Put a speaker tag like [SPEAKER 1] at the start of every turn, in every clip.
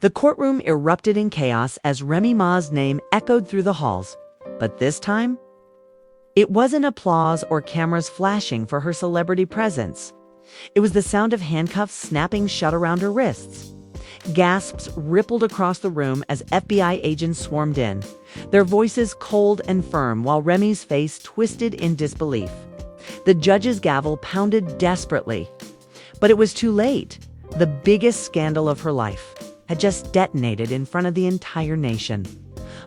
[SPEAKER 1] The courtroom erupted in chaos as Remy Ma's name echoed through the halls. But this time, it wasn't applause or cameras flashing for her celebrity presence. It was the sound of handcuffs snapping shut around her wrists. Gasps rippled across the room as FBI agents swarmed in, their voices cold and firm while Remy's face twisted in disbelief. The judge's gavel pounded desperately. But it was too late. The biggest scandal of her life had just detonated in front of the entire nation.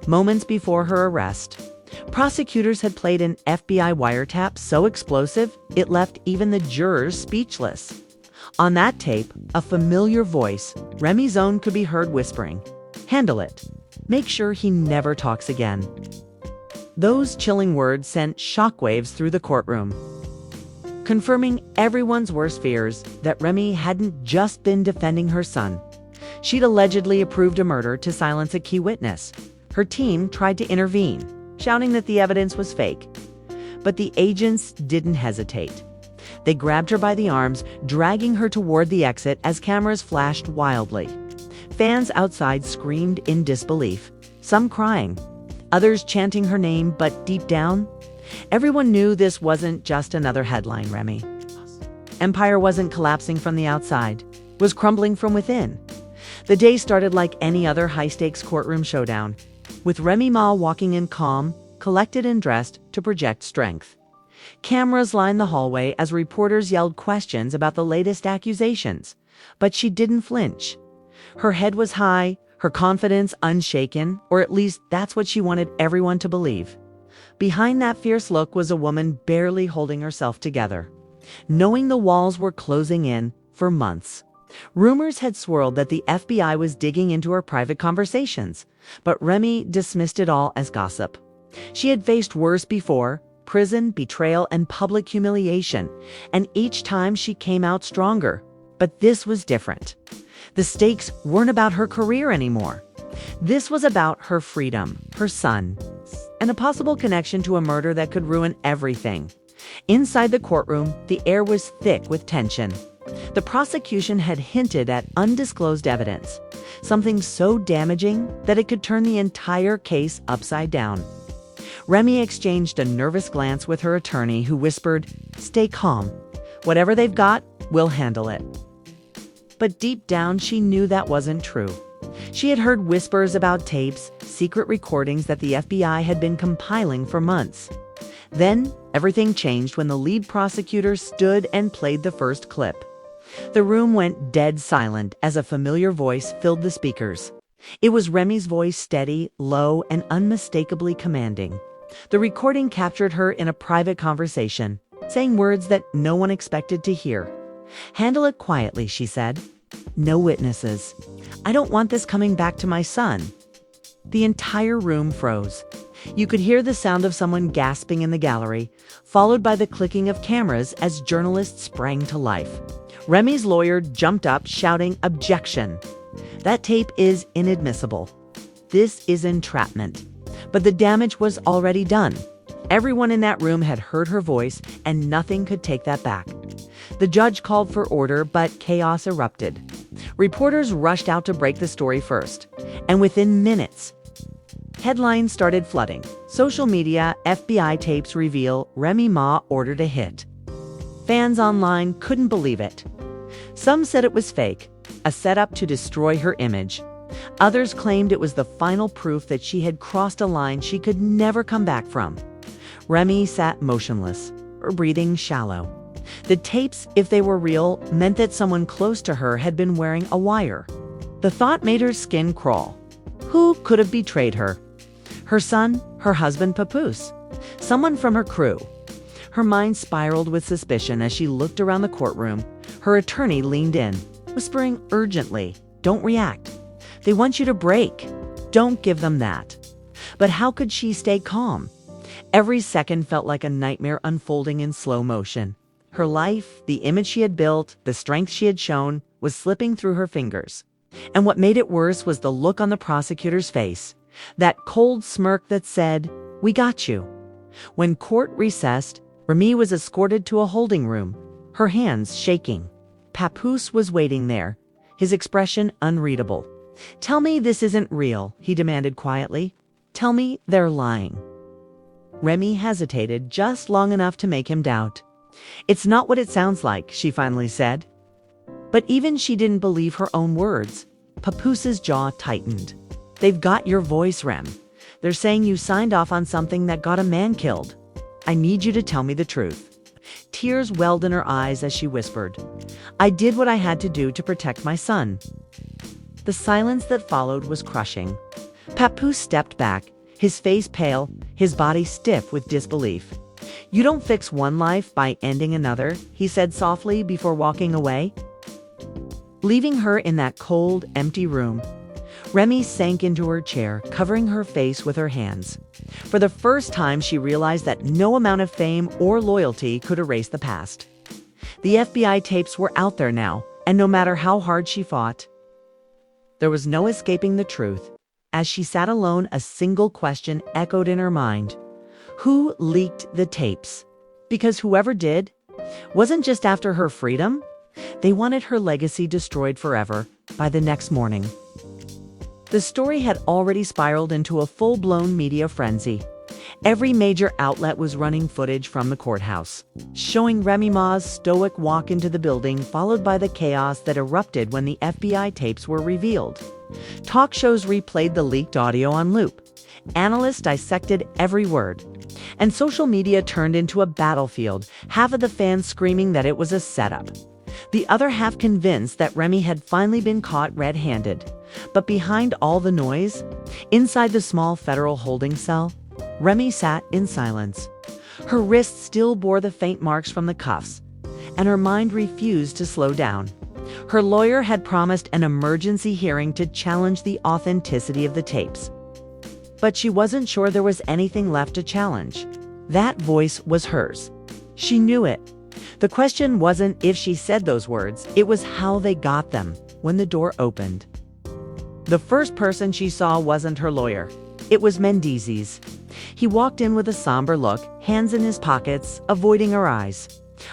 [SPEAKER 1] Moments before her arrest, prosecutors had played an FBI wiretap so explosive it left even the jurors speechless. On that tape, a familiar voice, Remy's own, could be heard whispering, "Handle it. Make sure he never talks again." Those chilling words sent shockwaves through the courtroom, confirming everyone's worst fears that Remy hadn't just been defending her son. She'd allegedly approved a murder to silence a key witness. Her team tried to intervene, shouting that the evidence was fake. But the agents didn't hesitate. They grabbed her by the arms, dragging her toward the exit as cameras flashed wildly. Fans outside screamed in disbelief, some crying, others chanting her name, but deep down, everyone knew this wasn't just another headline, Remy. Empire wasn't collapsing from the outside, it was crumbling from within. The day started like any other high-stakes courtroom showdown, with Remy Ma walking in calm, collected and dressed to project strength. Cameras lined the hallway as reporters yelled questions about the latest accusations, but she didn't flinch. Her head was high, her confidence unshaken, or at least that's what she wanted everyone to believe. Behind that fierce look was a woman barely holding herself together, knowing the walls were closing in for months. Rumors had swirled that the FBI was digging into her private conversations, but Remy dismissed it all as gossip. She had faced worse before: prison, betrayal, and public humiliation, and each time she came out stronger. But this was different. The stakes weren't about her career anymore. This was about her freedom, her son, and a possible connection to a murder that could ruin everything. Inside the courtroom, the air was thick with tension. The prosecution had hinted at undisclosed evidence, something so damaging that it could turn the entire case upside down. Remy exchanged a nervous glance with her attorney, who whispered, "Stay calm. Whatever they've got, we'll handle it." But deep down, she knew that wasn't true. She had heard whispers about tapes, secret recordings that the FBI had been compiling for months. Then, everything changed when the lead prosecutor stood and played the first clip. The room went dead silent as a familiar voice filled the speakers. It was Remy's voice, steady, low, and unmistakably commanding. The recording captured her in a private conversation, saying words that no one expected to hear. "Handle it quietly," she said. "No witnesses. I don't want this coming back to my son." The entire room froze. You could hear the sound of someone gasping in the gallery, followed by the clicking of cameras as journalists sprang to life. Remy's lawyer jumped up, shouting, "Objection! That tape is inadmissible. This is entrapment." But the damage was already done. Everyone in that room had heard her voice, and nothing could take that back. The judge called for order, but chaos erupted. Reporters rushed out to break the story first, and within minutes, headlines started flooding. Social media, FBI tapes reveal Remy Ma ordered a hit. Fans online couldn't believe it. Some said it was fake, a setup to destroy her image. Others claimed it was the final proof that she had crossed a line she could never come back from. Remy sat motionless, her breathing shallow. The tapes, if they were real, meant that someone close to her had been wearing a wire. The thought made her skin crawl. Who could have betrayed her? Her son, her husband Papoose, someone from her crew. Her mind spiraled with suspicion as she looked around the courtroom. Her attorney leaned in, whispering urgently, "Don't react. They want you to break. Don't give them that." But how could she stay calm? Every second felt like a nightmare unfolding in slow motion. Her life, the image she had built, the strength she had shown, was slipping through her fingers. And what made it worse was the look on the prosecutor's face, that cold smirk that said, "We got you." When court recessed, Remy was escorted to a holding room, her hands shaking. Papoose was waiting there, his expression unreadable. "Tell me this isn't real," he demanded quietly. "Tell me they're lying." Remy hesitated just long enough to make him doubt. "It's not what it sounds like," she finally said. But even she didn't believe her own words. Papooses' jaw tightened. "They've got your voice, Rem. They're saying you signed off on something that got a man killed. I need you to tell me the truth." Tears welled in her eyes as she whispered, "I did what I had to do to protect my son." The silence that followed was crushing. Papoose stepped back, his face pale, his body stiff with disbelief. "You don't fix one life by ending another," he said softly before walking away. Leaving her in that cold, empty room, Remy sank into her chair, covering her face with her hands. For the first time, she realized that no amount of fame or loyalty could erase the past. The FBI tapes were out there now, and no matter how hard she fought, there was no escaping the truth. As she sat alone, a single question echoed in her mind. Who leaked the tapes? Because whoever did wasn't just after her freedom. They wanted her legacy destroyed forever by the next morning. The story had already spiraled into a full-blown media frenzy. Every major outlet was running footage from the courthouse, showing Remy Ma's stoic walk into the building, followed by the chaos that erupted when the FBI tapes were revealed. Talk shows replayed the leaked audio on loop. Analysts dissected every word. And social media turned into a battlefield, half of the fans screaming that it was a setup. The other half convinced that Remy had finally been caught red-handed. But behind all the noise, inside the small federal holding cell, Remy sat in silence. Her wrists still bore the faint marks from the cuffs, and her mind refused to slow down. Her lawyer had promised an emergency hearing to challenge the authenticity of the tapes. But she wasn't sure there was anything left to challenge. That voice was hers. She knew it. The question wasn't if she said those words, it was how they got them. When the door opened, the first person she saw wasn't her lawyer. It was Mendizi's. He walked in with a somber look, hands in his pockets, avoiding her eyes.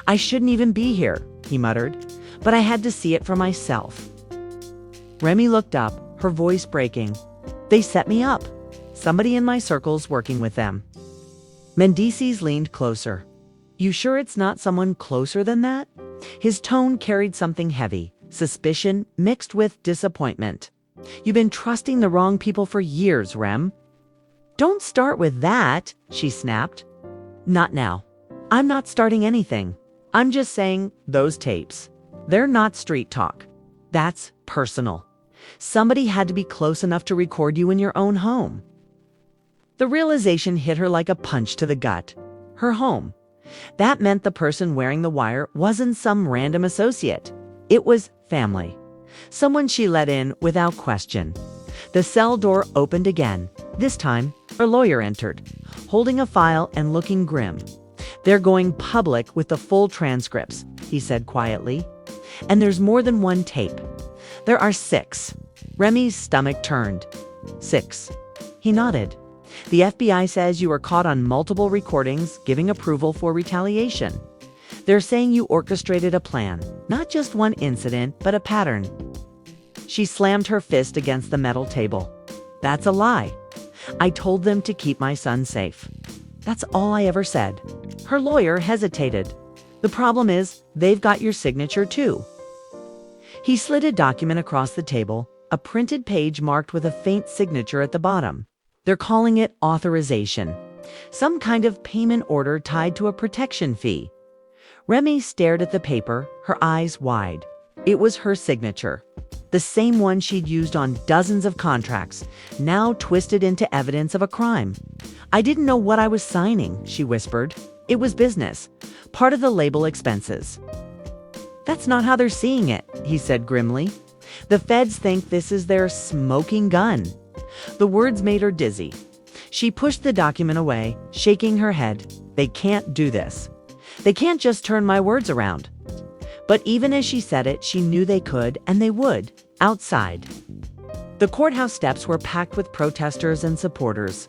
[SPEAKER 1] "I shouldn't even be here," he muttered, "but I had to see it for myself." Remy looked up, her voice breaking. "They set me up. Somebody in my circle's working with them." Mendizi's leaned closer. "You sure it's not someone closer than that?" His tone carried something heavy, suspicion mixed with disappointment. "You've been trusting the wrong people for years, Rem." "Don't start with that," she snapped. "Not now. I'm not starting anything. I'm just saying those tapes, they're not street talk. That's personal. Somebody had to be close enough to record you in your own home." The realization hit her like a punch to the gut. Her home. That meant the person wearing the wire wasn't some random associate. It was family. Someone she let in without question. The cell door opened again. This time, her lawyer entered, holding a file and looking grim. "They're going public with the full transcripts," he said quietly. "And there's more than one tape. There are 6. Remy's stomach turned. 6. He nodded. "The FBI says you were caught on multiple recordings, giving approval for retaliation. They're saying you orchestrated a plan, not just one incident, but a pattern." She slammed her fist against the metal table. "That's a lie. I told them to keep my son safe. That's all I ever said." Her lawyer hesitated. "The problem is, they've got your signature too." He slid a document across the table, a printed page marked with a faint signature at the bottom. "They're calling it authorization. Some kind of payment order tied to a protection fee." Remy stared at the paper, her eyes wide. It was her signature. The same one she'd used on dozens of contracts, now twisted into evidence of a crime. "I didn't know what I was signing," she whispered. "It was business, part of the label expenses." "That's not how they're seeing it," he said grimly. "The feds think this is their smoking gun." The words made her dizzy. She pushed the document away, shaking her head. "They can't do this. They can't just turn my words around." But even as she said it, she knew they could, and they would, outside. The courthouse steps were packed with protesters and supporters.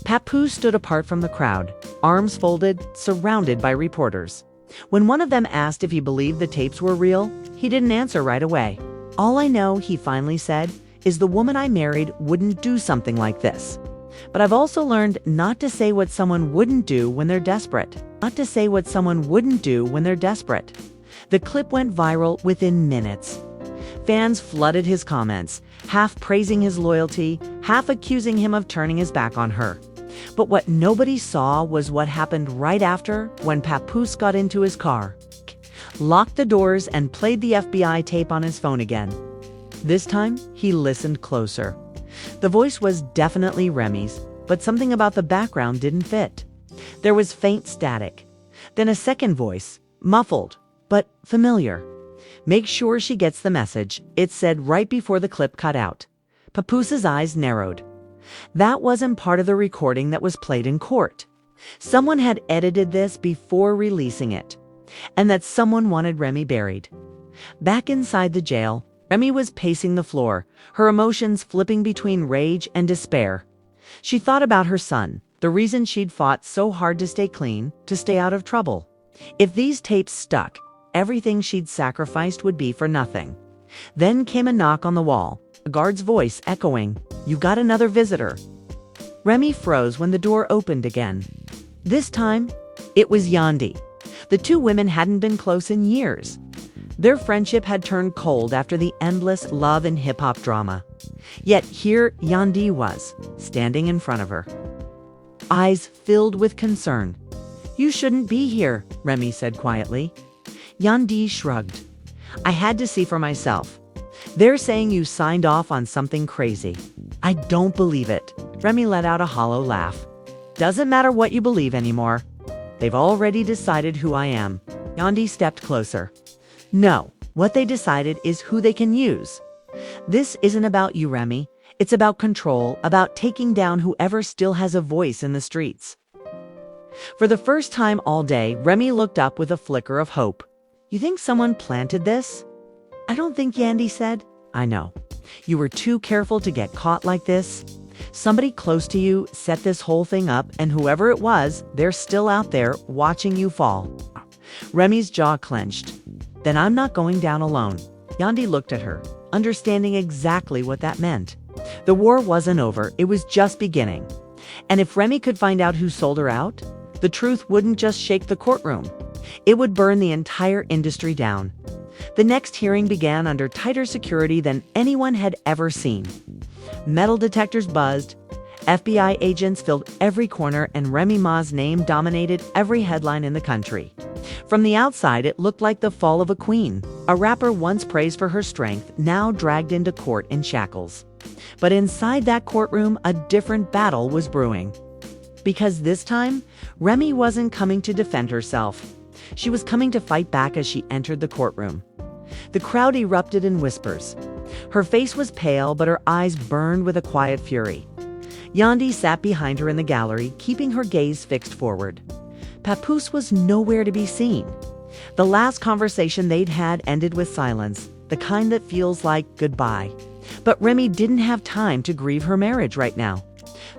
[SPEAKER 1] Papoose stood apart from the crowd, arms folded, surrounded by reporters. When one of them asked if he believed the tapes were real, he didn't answer right away. "All I know," he finally said, is the woman I married wouldn't do something like this. But I've also learned not to say what someone wouldn't do when they're desperate. Not to say what someone wouldn't do when they're desperate. The clip went viral within minutes. Fans flooded his comments, half praising his loyalty, half accusing him of turning his back on her. But what nobody saw was what happened right after, when Papoose got into his car, locked the doors, and played the FBI tape on his phone again. This time, he listened closer. The voice was definitely Remy's, but something about the background didn't fit. There was faint static. Then a second voice, muffled, but familiar. "Make sure she gets the message," it said right before the clip cut out. Papoose's eyes narrowed. That wasn't part of the recording that was played in court. Someone had edited this before releasing it, and that someone wanted Remy buried. Back inside the jail, Remy was pacing the floor, her emotions flipping between rage and despair. She thought about her son, the reason she'd fought so hard to stay clean, to stay out of trouble. If these tapes stuck, everything she'd sacrificed would be for nothing. Then came a knock on the wall, a guard's voice echoing, "You got another visitor." Remy froze when the door opened again. This time, it was Yandi. The two women hadn't been close in years. Their friendship had turned cold after the endless love and hip-hop drama. Yet here Yandi was, standing in front of her, eyes filled with concern. "You shouldn't be here," Remy said quietly. Yandi shrugged. "I had to see for myself. They're saying you signed off on something crazy." "I don't believe it." Remy let out a hollow laugh. "Doesn't matter what you believe anymore. They've already decided who I am." Yandi stepped closer. "No, what they decided is who they can use. This isn't about you, Remy. It's about control, about taking down whoever still has a voice in the streets." For the first time all day, Remy looked up with a flicker of hope. "You think someone planted this?" "I don't think," Yandi said. "I know. You were too careful to get caught like this. Somebody close to you set this whole thing up, and whoever it was, they're still out there watching you fall." Remy's jaw clenched. "Then I'm not going down alone." Yandi looked at her, understanding exactly what that meant. The war wasn't over, it was just beginning. And if Remy could find out who sold her out, the truth wouldn't just shake the courtroom. It would burn the entire industry down. The next hearing began under tighter security than anyone had ever seen. Metal detectors buzzed, FBI agents filled every corner, and Remy Ma's name dominated every headline in the country. From the outside, it looked like the fall of a queen, a rapper once praised for her strength, now dragged into court in shackles. But inside that courtroom, a different battle was brewing. Because this time, Remy wasn't coming to defend herself. She was coming to fight back as she entered the courtroom. The crowd erupted in whispers. Her face was pale, but her eyes burned with a quiet fury. Yandi sat behind her in the gallery, keeping her gaze fixed forward. Papoose was nowhere to be seen. The last conversation they'd had ended with silence, the kind that feels like goodbye. But Remy didn't have time to grieve her marriage right now.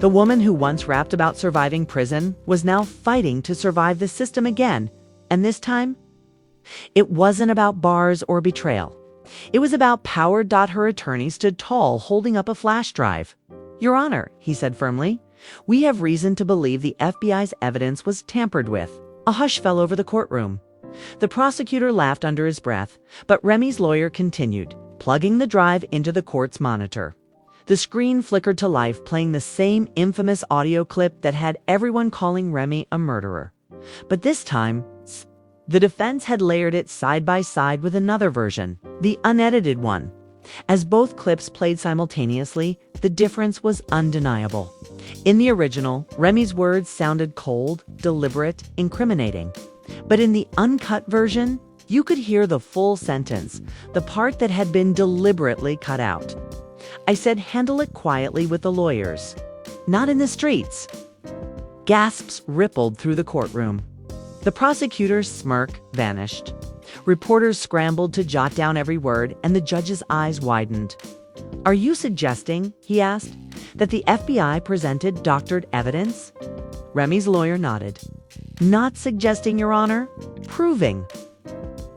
[SPEAKER 1] The woman who once rapped about surviving prison was now fighting to survive the system again, and this time, it wasn't about bars or betrayal. It was about power. Her attorney stood tall, holding up a flash drive. "Your Honor," he said firmly, "we have reason to believe the FBI's evidence was tampered with." A hush fell over the courtroom. The prosecutor laughed under his breath, but Remy's lawyer continued, plugging the drive into the court's monitor. The screen flickered to life, playing the same infamous audio clip that had everyone calling Remy a murderer. But this time, the defense had layered it side by side with another version, the unedited one. As both clips played simultaneously, the difference was undeniable. In the original, Remy's words sounded cold, deliberate, incriminating. But in the uncut version, you could hear the full sentence, the part that had been deliberately cut out. "I said handle it quietly with the lawyers, not in the streets." Gasps rippled through the courtroom. The prosecutor's smirk vanished. Reporters scrambled to jot down every word, and the judge's eyes widened. "Are you suggesting," he asked, "that the FBI presented doctored evidence?" Remy's lawyer nodded. "Not suggesting, Your Honor. Proving."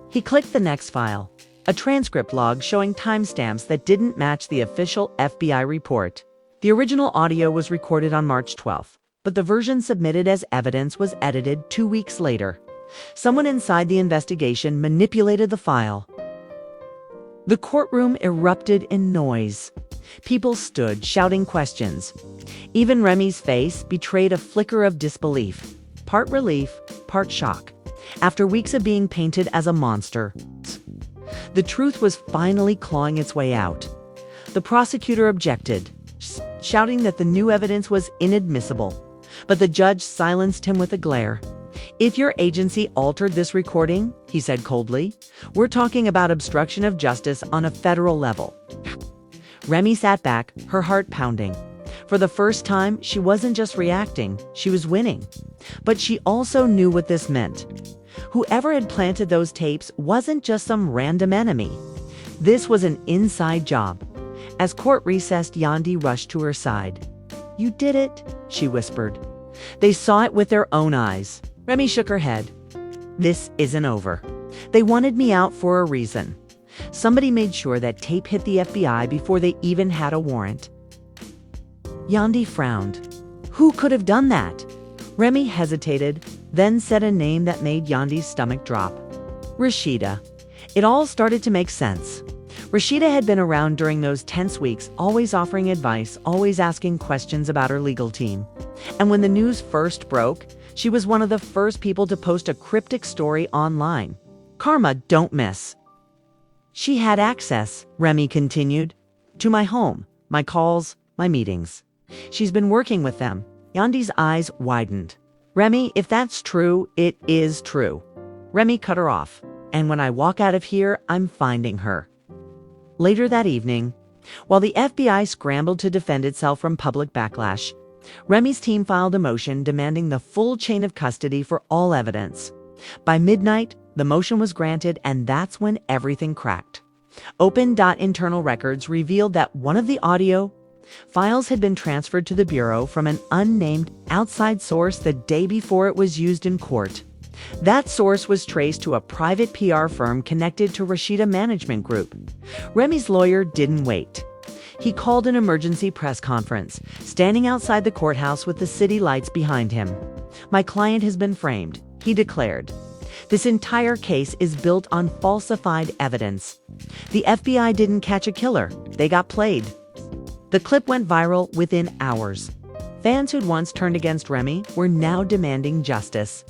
[SPEAKER 1] He clicked the next file. a transcript log showing timestamps that didn't match the official FBI report. The original audio was recorded on March 12th, but the version submitted as evidence was edited 2 weeks later. Someone inside the investigation manipulated the file. The courtroom erupted in noise. People stood, shouting questions. Even Remy's face betrayed a flicker of disbelief, part relief, part shock, after weeks of being painted as a monster. The truth was finally clawing its way out. The prosecutor objected, shouting that the new evidence was inadmissible, but the judge silenced him with a glare. "If your agency altered this recording," he said coldly, "we're talking about obstruction of justice on a federal level." Remy sat back, her heart pounding. For the first time, she wasn't just reacting, she was winning. But she also knew what this meant. Whoever had planted those tapes wasn't just some random enemy. This was an inside job. As court recessed, Yandi rushed to her side. "You did it," she whispered. "They saw it with their own eyes." Remy shook her head. "This isn't over. They wanted me out for a reason. Somebody made sure that tape hit the FBI before they even had a warrant." Yandi frowned. Who could have done that? Remy hesitated, then said a name that made Yandi's stomach drop. Rashida. It all started to make sense. Rashida had been around during those tense weeks, always offering advice, always asking questions about her legal team. And when the news first broke, she was one of the first people to post a cryptic story online. Karma, don't miss. She had access, Remy continued, to my home, my calls, my meetings. She's been working with them. Yandi's eyes widened. Remy, if that's true, it is true. Remy cut her off. And when I walk out of here, I'm finding her. Later that evening, while the FBI scrambled to defend itself from public backlash, Remy's team filed a motion demanding the full chain of custody for all evidence. By midnight, the motion was granted, and that's when everything cracked. Open.internal records revealed that one of the audio files had been transferred to the Bureau from an unnamed outside source the day before it was used in court. That source was traced to a private PR firm connected to Rashida Management Group. Remy's lawyer didn't wait. He called an emergency press conference, standing outside the courthouse with the city lights behind him. "My client has been framed," he declared. "This entire case is built on falsified evidence. The FBI didn't catch a killer. They got played." The clip went viral within hours. Fans who'd once turned against Remy were now demanding justice.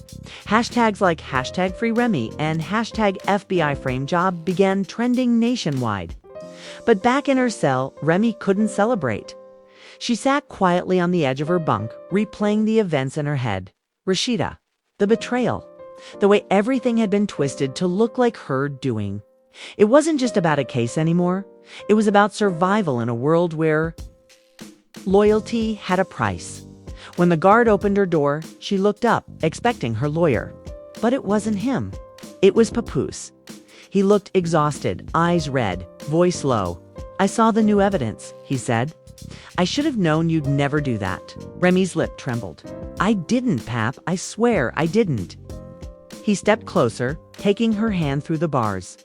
[SPEAKER 1] Hashtags like #FreeRemy and #FBIFrameJob began trending nationwide. But back in her cell, Remy couldn't celebrate. She sat quietly on the edge of her bunk, replaying the events in her head. Rashida, the betrayal, the way everything had been twisted to look like her doing. It wasn't just about a case anymore. It was about survival in a world where loyalty had a price. When the guard opened her door, she looked up, expecting her lawyer. But it wasn't him. It was Papoose. He looked exhausted, eyes red, voice low. "I saw the new evidence," he said. "I should have known you'd never do that." Remy's lip trembled. "I didn't, Pap. I swear I didn't." He stepped closer, taking her hand through the bars.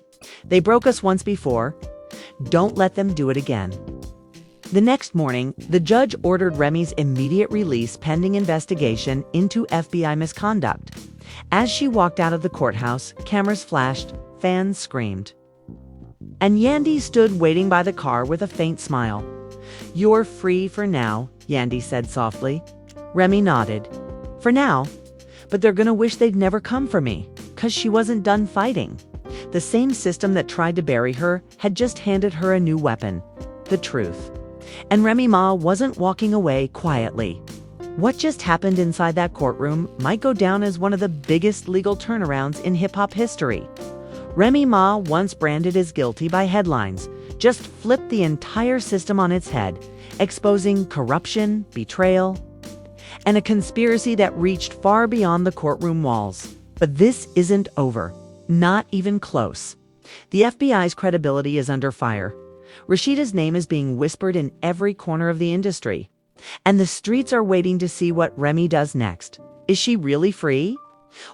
[SPEAKER 1] "They broke us once before. Don't let them do it again." The next morning, the judge ordered Remy's immediate release pending investigation into FBI misconduct. As she walked out of the courthouse, cameras flashed, fans screamed. And Yandi stood waiting by the car with a faint smile. "You're free for now," Yandi said softly. Remy nodded. "For now. But they're gonna wish they'd never come for me, 'cause she wasn't done fighting." The same system that tried to bury her had just handed her a new weapon, the truth. And Remy Ma wasn't walking away quietly. What just happened inside that courtroom might go down as one of the biggest legal turnarounds in hip-hop history. Remy Ma, once branded as guilty by headlines, just flipped the entire system on its head, exposing corruption, betrayal, and a conspiracy that reached far beyond the courtroom walls. But this isn't over. Not even close. The FBI's credibility is under fire. Rashida's name is being whispered in every corner of the industry. And the streets are waiting to see what Remy does next. Is she really free?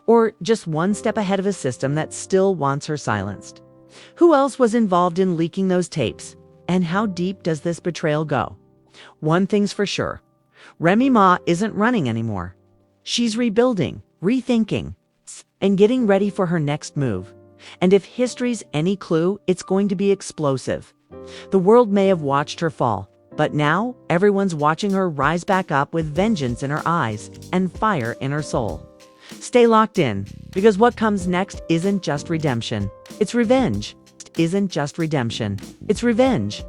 [SPEAKER 1] Or just one step ahead of a system that still wants her silenced? Who else was involved in leaking those tapes? And how deep does this betrayal go? One thing's for sure. Remy Ma isn't running anymore. She's rebuilding, rethinking, and getting ready for her next move. And if history's any clue, it's going to be explosive. The world may have watched her fall, but now everyone's watching her rise back up with vengeance in her eyes and fire in her soul. Stay locked in, because what comes next isn't just redemption. It's revenge. It's revenge.